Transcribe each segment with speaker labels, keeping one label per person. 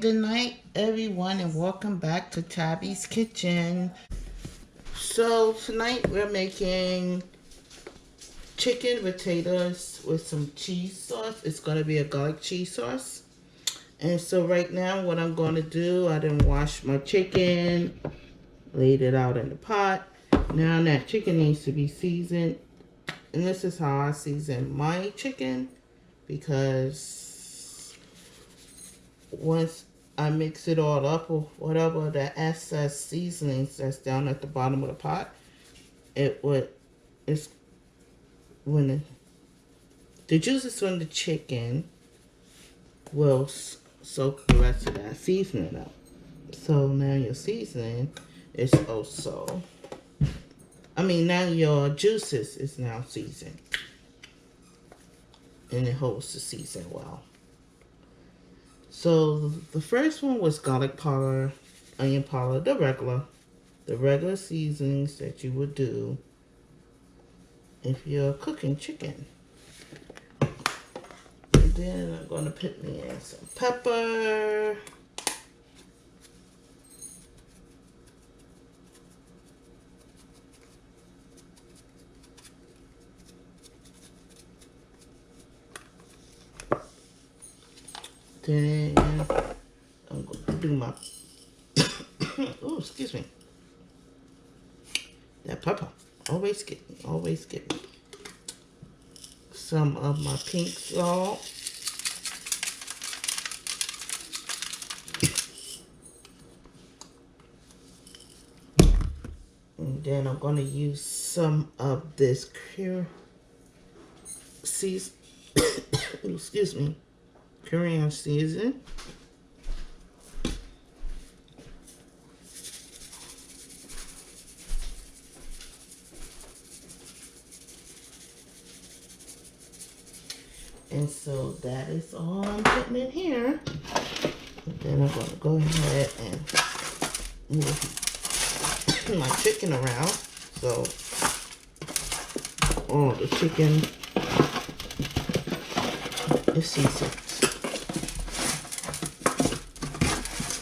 Speaker 1: good night, everyone, and welcome back to Tabby's Kitchen. So, tonight we're making chicken potatoes with some cheese sauce. It's going to be a garlic cheese sauce. And so, right now, what I'm going to do, I didn't wash my chicken, laid it out in the pot. Now, that chicken needs to be seasoned. And this is how I season my chicken, because once I mix it all up or whatever, the excess seasonings that's down at the bottom of the pot, it's when the juices from the chicken will soak the rest of that seasoning up. So now your seasoning is also, now your juices is now seasoned, and it holds the season well. So the first one was garlic powder, onion powder, the regular seasonings that you would do if you're cooking chicken. And then I'm going to put me in some pepper. Then I'm going to do my, oh, excuse me. That pepper, always get me. Some of my pink salt. And then I'm going to use some of this excuse me, Korean seasoning. And so that is all I'm putting in here. And then I'm going to go ahead and move my chicken around. So all the chicken is seasoned.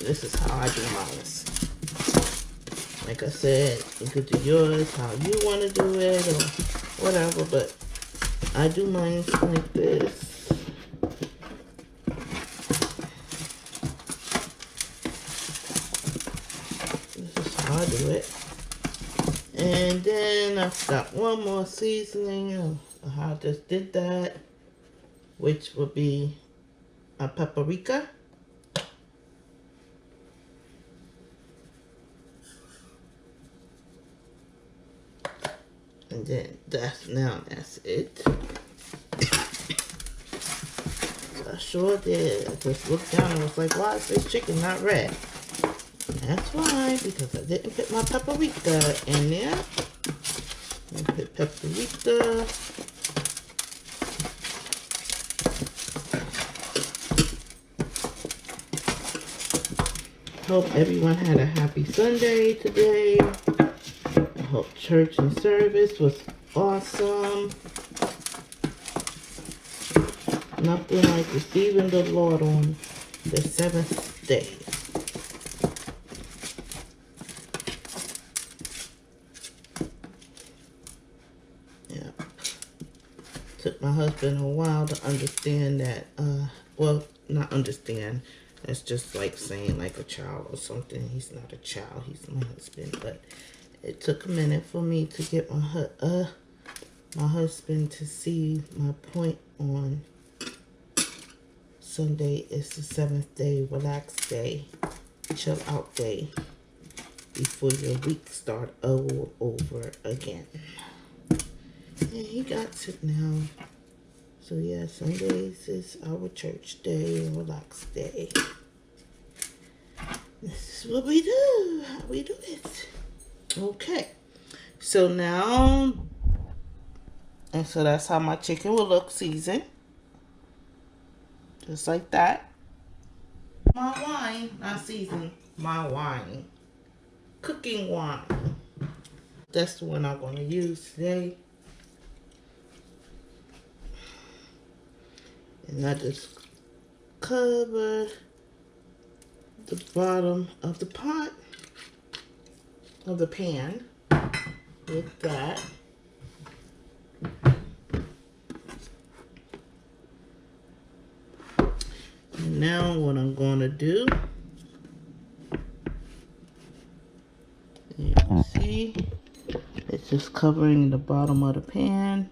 Speaker 1: This is how I do mine. Like I said, you could do yours how you want to do it or whatever, but I do mine like this. This is how I do it. And then I've got one more seasoning. I just did that, which will be a paprika. And then that's it. So I sure did. I just looked down and was like, why is this chicken not red? And that's why, because I didn't put my paprika in there. I put paprika. Hope everyone had a happy Sunday today. I hope church and service was awesome. Nothing like receiving the Lord on the seventh day. Yeah. Took my husband a while to understand that, well, not understand. That's just like saying like a child or something. He's not a child, he's my husband, but it took a minute for me to get my husband to see my point on Sunday is the seventh day, relax day, chill out day, before your week start all over again. And he got it now. So yeah, Sundays is our church day, relax day. This is what we do, how we do it. Okay, so now, and so that's how my chicken will look seasoned. Just like that. My wine, not seasoned, my wine. Cooking wine. That's the one I'm going to use today. And I just cover the bottom of the pot, of the pan, with that. And now what I'm going to do, you can see, it's just covering the bottom of the pan.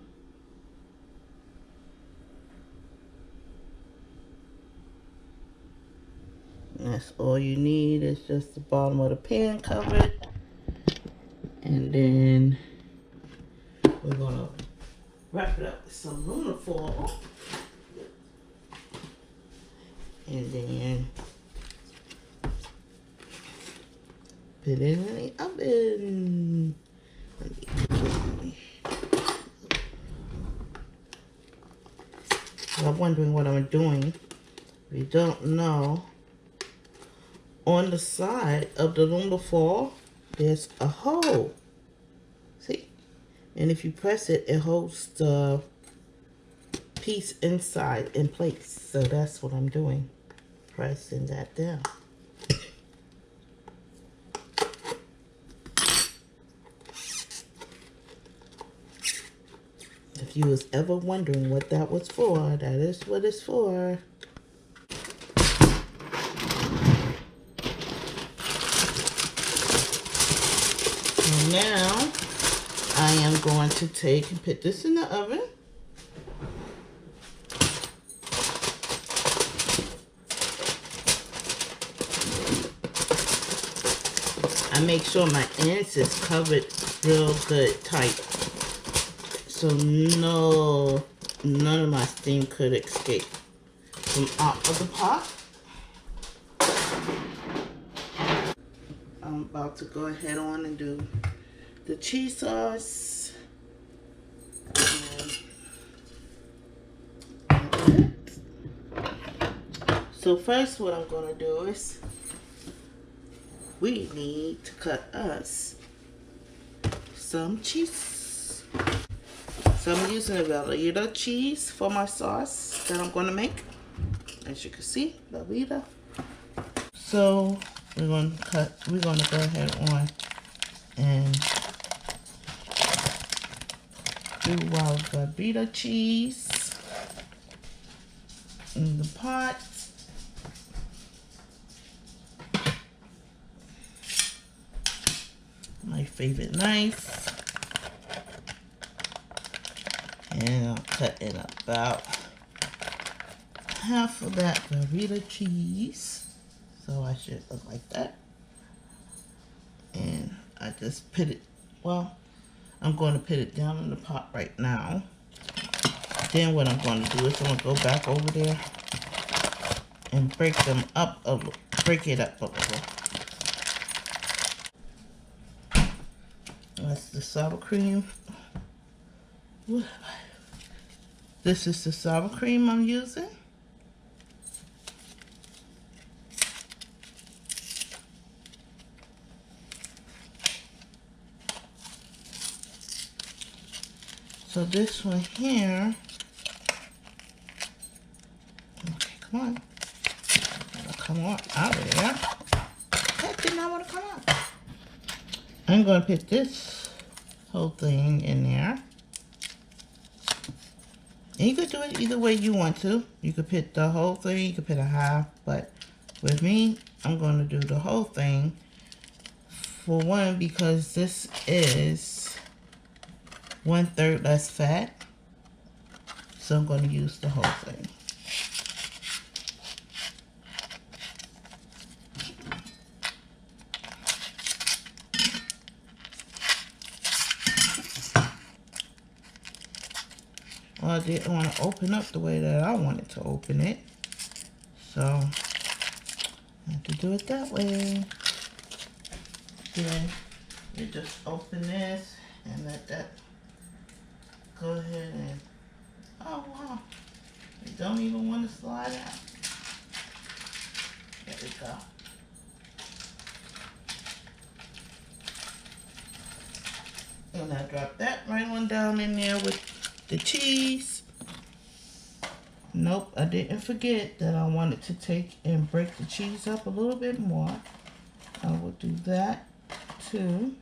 Speaker 1: And that's all you need, is just the bottom of the pan covered. And then we're gonna wrap it up with some aluminum foil. And then put it in the oven. I'm wondering what I'm doing. If you don't know, on the side of the aluminum foil, there's a hole. See? And if you press it, it holds the piece inside in place. So that's what I'm doing. Pressing that down. If you was ever wondering what that was for, that is what it's for. And now I am going to take and put this in the oven. I make sure my ends is covered real good tight, so none of my steam could escape from out of the pot. I'm about to go ahead on and do the cheese sauce. So first what I'm going to do is we need to cut us some cheese. So I'm using a Velveeta cheese for my sauce that I'm going to make. As you can see, Velveeta. So we're going to go ahead on and do our Velveeta cheese in the pot. My favorite knife, and I'll cut in about half of that Velveeta cheese, so I should look like that. And I just put it, well, I'm going to put it down in the pot right now. Then what I'm going to do is I'm going to go back over there and break it up a little. That's the sour cream. This is the sour cream I'm using. So this one here, okay, come on. Come on out of there. That did not want to come out. I'm going to put this whole thing in there. And you could do it either way you want to. You could put the whole thing, you could put a half, but with me, I'm going to do the whole thing. For one, because this is 1/3 less fat. So I'm going to use the whole thing. Well, I didn't want to open up the way that I wanted to open it. So I have to do it that way. Then you just open this and let that go ahead and, oh wow, you don't even want to slide out. There we go. And I drop that right on down in there with the cheese. Nope, I didn't forget that I wanted to take and break the cheese up a little bit more. I will do that too.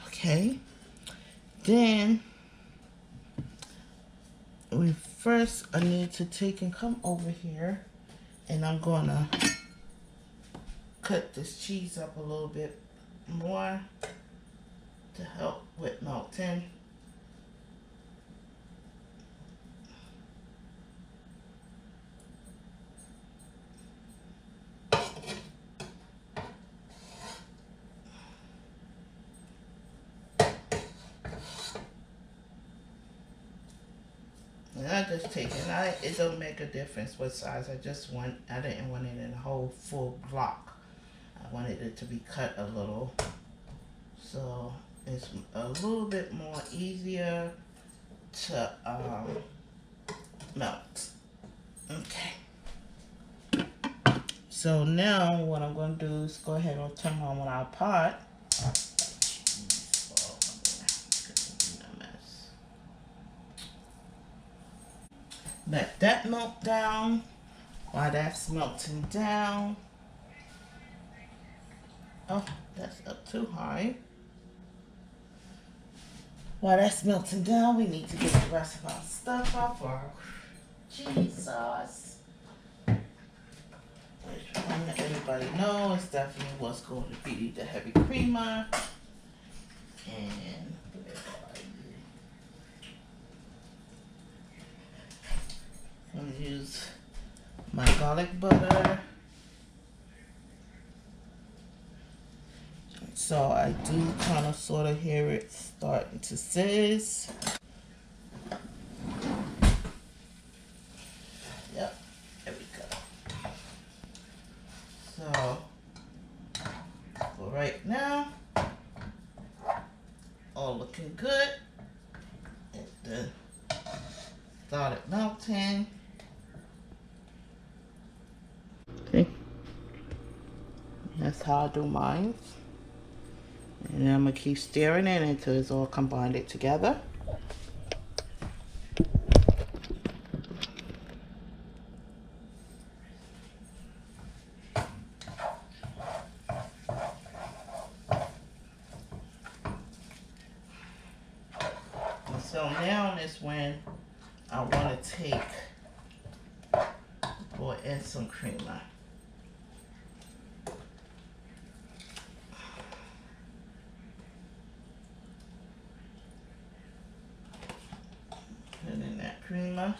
Speaker 1: Okay. Then I need to take and come over here, and I'm gonna cut this cheese up a little bit more to help with melting. And I just take it. It don't make a difference what size. I didn't want it in a whole full block. I wanted it to be cut a little, so it's a little bit more easier to melt. Okay. So now what I'm going to do is go ahead and turn on our pot. Let that melt down. While that's melting down. Oh, that's up too high. While that's melting down, we need to get the rest of our stuff off our cheese sauce. Which one that everybody knows definitely was going to be the heavy creamer. And I'm going to use my garlic butter. So I do kind of sort of hear it starting to sizz. Yep, there we go. So for right now, all looking good. It started melting. Okay, that's how I do mine. And then I'm going to keep stirring it until it's all combined together. And so now is when I want to take or add some creamer. Put in that creamer.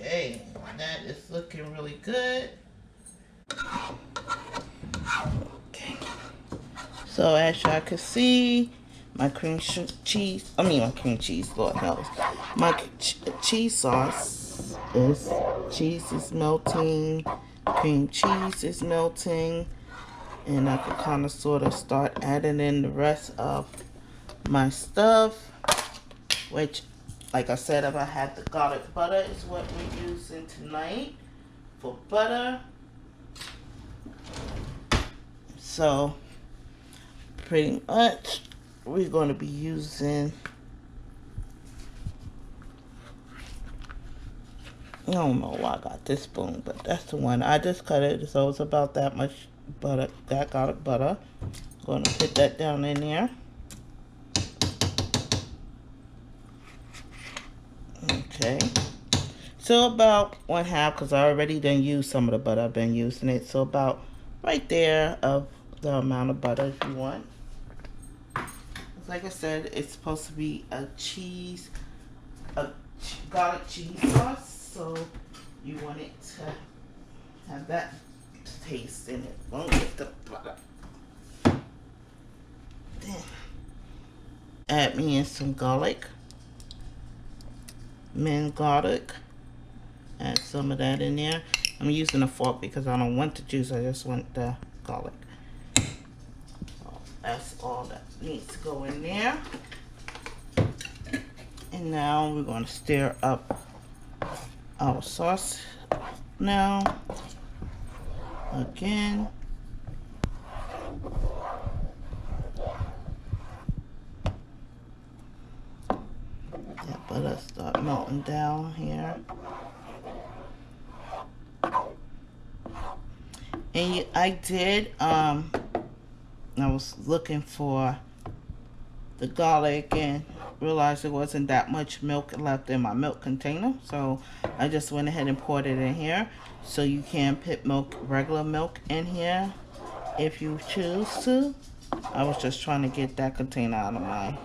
Speaker 1: Okay, that is looking really good. Okay, so as y'all can see, my cheese, Lord knows, my cheese sauce cheese is melting, cream cheese is melting, and I can kind of sort of start adding in the rest of my stuff, which, like I said, if I had the garlic butter is what we're using tonight for butter. So pretty much we're going to be using, I don't know why I got this spoon, but that's the one. I just cut it, so it's about that much butter, that garlic butter. Going to put that down in there. Okay, so about 1/2, because I already done used some of the butter. I've been using it, so about right there of the amount of butter you want. Like I said, it's supposed to be a garlic cheese sauce, so you want it to have that taste in it. Don't get the butter Add me in some garlic. Minced garlic. Add some of that in there. I'm using a fork because I don't want the juice. I just want the garlic. So that's all that needs to go in there. And now we're going to stir up our sauce now. Again. That butter start melting down here. And I was looking for the garlic and realized there wasn't that much milk left in my milk container, so I just went ahead and poured it in here. So you can put regular milk in here if you choose to. I was just trying to get that container out of my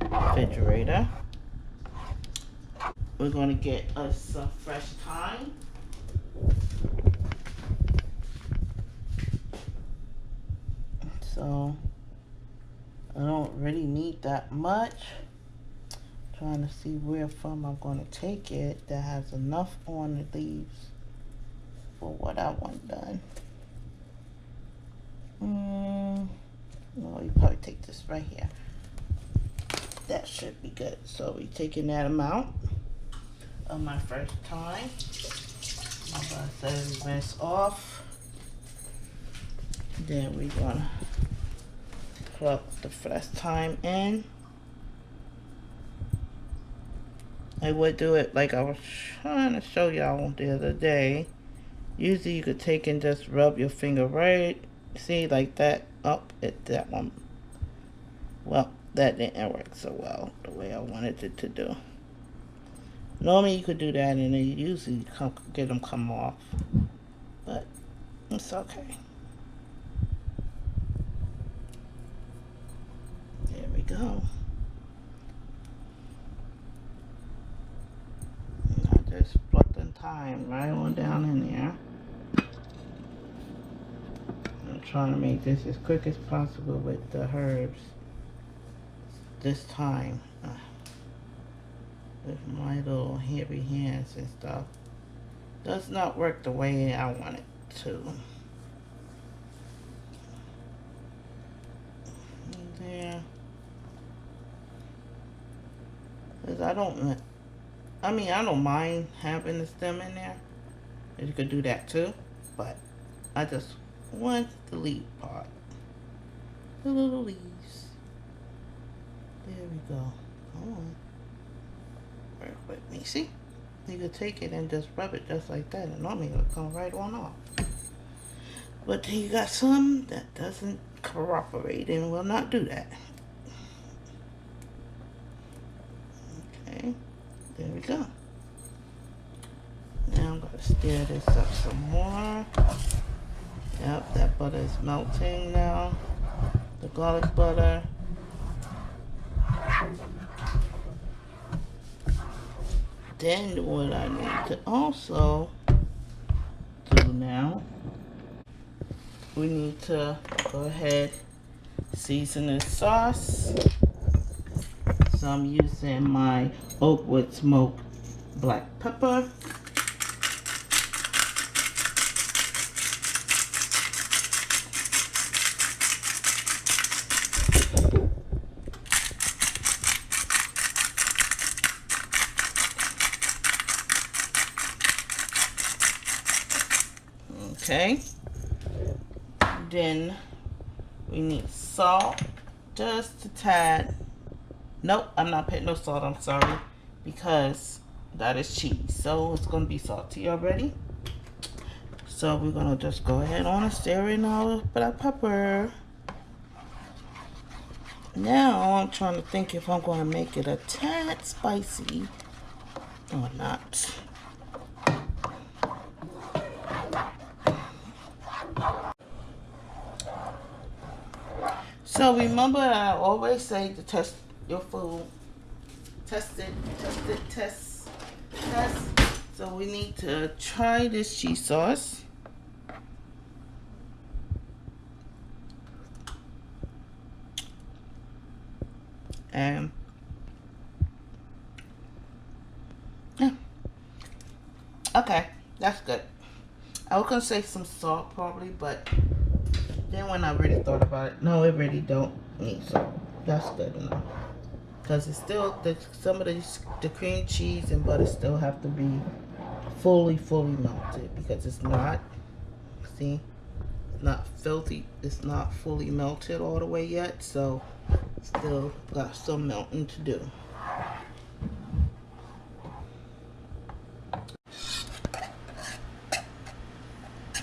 Speaker 1: refrigerator. We're going to get us some fresh thyme. So I don't really need that much. Trying to see where from I'm going to take it that has enough on the leaves for what I want done. No, you probably take this right here. That should be good. So we're taking that amount of my first thyme. I'm going to set the rest off. Then we're going to put the fresh thyme in. I would do it like I was trying to show y'all the other day. Usually you could take and just rub your finger right, see, like that, up at that one. Well, that didn't work so well the way I wanted it to do. Normally you could do that and then you usually get them come off, but it's okay. There we go. And I just put the thyme right on down in there. I'm trying to make this as quick as possible with the herbs this time. With my little heavy hands and stuff. Does not work the way I want it to. There. Because I don't mind having the stem in there. You could do that too. But I just want the leaf part. The little leaves. There we go. Come on. Work with me. See? You could take it and just rub it just like that, and normally it'll come right on off. But then you got some that doesn't cooperate and will not do that. Okay, there we go. Now I'm going to stir this up some more. Yep, that butter is melting now. The garlic butter. Then what I need to also do now, we need to go ahead, season this sauce. So I'm using my Oakwood smoked black pepper. Okay, then we need salt, just a tad. Nope, I'm not putting no salt, I'm sorry, because that is cheese, so it's going to be salty already. So we're going to just go ahead on and stir in our black pepper. Now I'm trying to think if I'm going to make it a tad spicy or not. So remember, I always say to test your food. Test it, test. So we need to try this cheese sauce. And yeah, okay, that's good. I was gonna say some salt probably, but then when I really thought about it, no, it really don't need salt. That's good enough. Because it's still, some of the cream cheese and butter still have to be fully melted, because it's not, see, it's not filthy, it's not fully melted all the way yet, so still got some melting to do.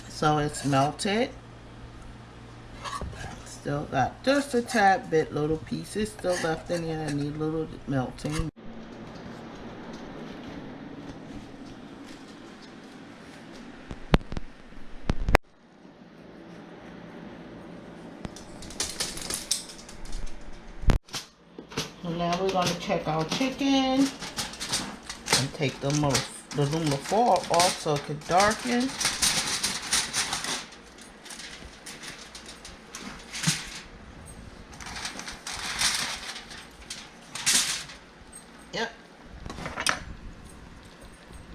Speaker 1: So it's melted. Still got just a tad bit little pieces still left in here that need a little melting. So now we're gonna check our chicken and take the aluminum foil off so it can darken. Yep.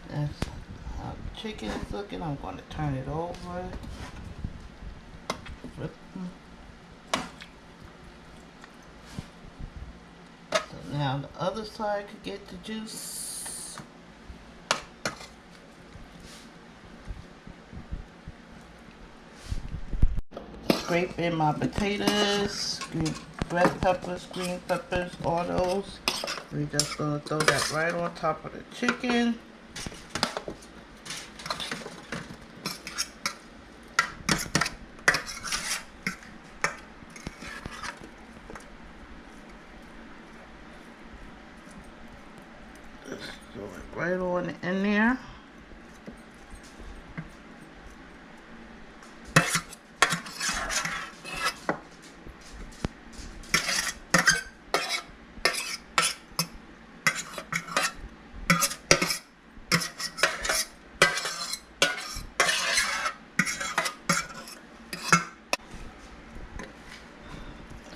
Speaker 1: That's how the chicken is looking. I'm going to turn it over. So now the other side could get the juice. Scrape in my potatoes, red peppers, green peppers, all those. We're just going to throw that right on top of the chicken. Just throw it right on in there.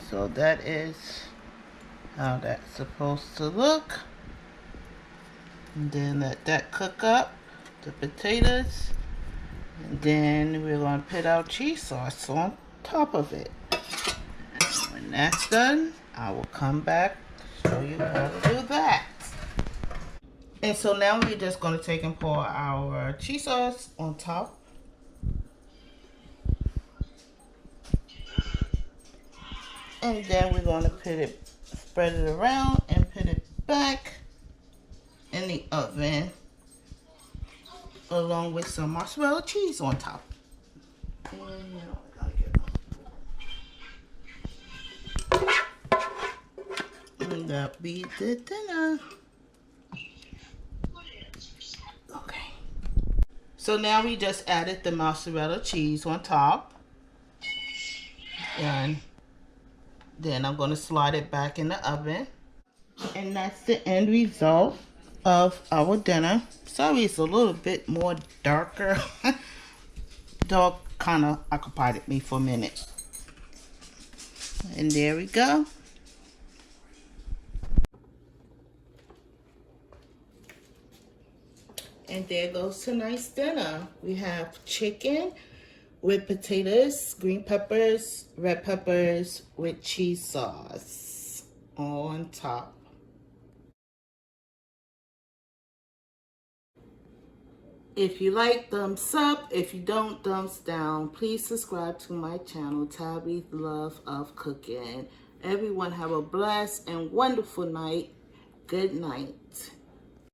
Speaker 1: So that is how that's supposed to look. And then let that cook up, the potatoes. And then we're going to put our cheese sauce on top of it. And when that's done, I will come back to show you how to do that. And so now we're just going to take and pour our cheese sauce on top. And then we're going to spread it around and put it back in the oven along with some mozzarella cheese on top. And that'll be the dinner. Okay. So now we just added the mozzarella cheese on top. And then I'm going to slide it back in the oven. And that's the end result of our dinner. Sorry it's a little bit more darker. Dog kind of occupied me for a minute. And there we go. And there goes tonight's dinner. We have chicken with potatoes, green peppers, red peppers with cheese sauce on top. If you like, thumbs up. If you don't, thumbs down. Please subscribe to my channel, Tabby's Love of Cooking. Everyone have a blessed and wonderful night. Good night.